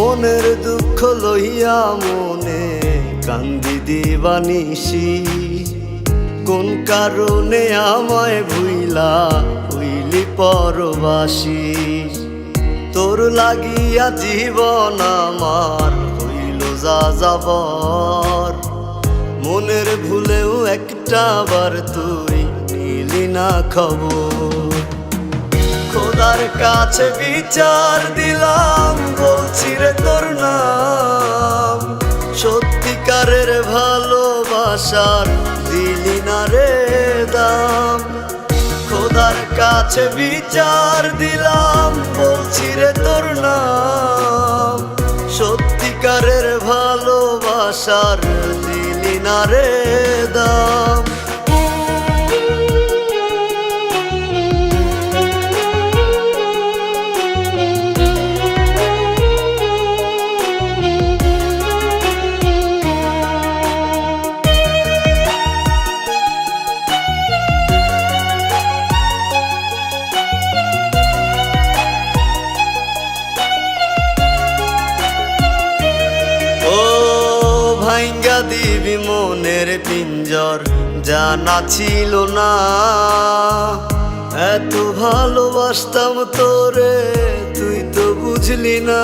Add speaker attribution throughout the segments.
Speaker 1: মনের দুঃখ লইয়া মনে কান্দি দিবানিসি, কোন কারণে আমায় ভুইলা হইলি পরবাসী। তোর লাগিয়া জীবন আমার হইল যাযাবর, মনের ভুলেও একটা বার তুই নিলি না খবর। খোদার কাছে বিচার দিলাম, বলছি রে তোর নাম, সত্যিকারের ভালোবাসার দিলি না রে দাম। খোদার কাছে বিচার দিলাম, বলছি রে তোর নাম, সত্যিকারের ভালোবাসার দিলি না রে দাম। ভাঙ্গা দিবি মনের পিঞ্জর, জানা ছিল না এত ভালোবাসতাম তোরে, তুই তো বুঝলি না।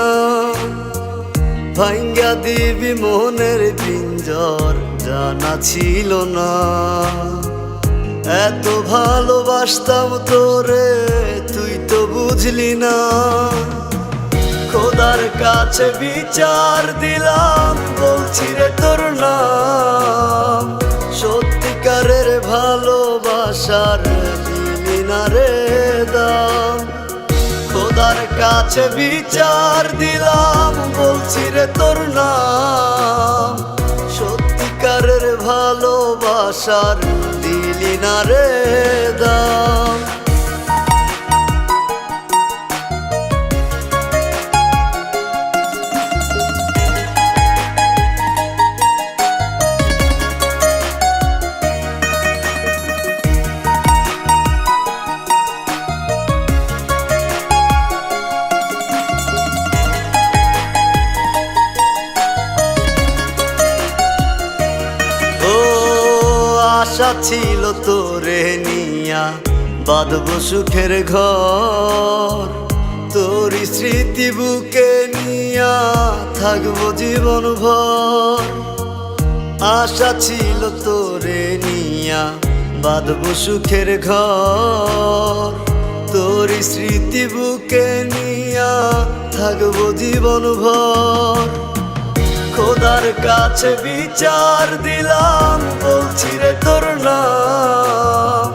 Speaker 1: ভাঙ্গা দিবি মনের পিঞ্জর, জানা ছিল না এত ভালোবাসতাম তোরে, তুই তো বুঝলি না। খোদার কাছে বিচার দিলাম, বলছি রে তোর নাম, সত্যিকারের ভালোবাসার দিলি না রে দাম। খোদার কাছে বিচার দিলাম, বলছি রে তোর নাম, সত্যিকারের ভালোবাসার দিলি না রে দাম। আশা ছিল তোরে নিয়া বাঁধব সুখের ঘর, তোরই স্মৃতি বুকে নিয়া থাকবো জীবন ভর। আশা ছিল তোরে নিয়া বাঁধব সুখের ঘর, তোরই স্মৃতি বুকে নিয়া থাকবো জীবন ভর। খোদার কাছে বিচার দিলাম, বলছি রে তোর নাম,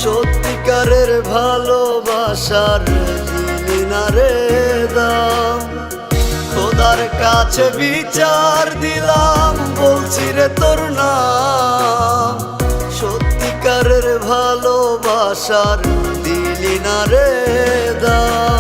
Speaker 1: সত্যিকারের ভালোবাসার দিলি না রে দাম। খোদার কাছে বিচার দিলাম, বলছি রে তোর নাম, সত্যিকারের ভালোবাসার দিলি না রে দাম।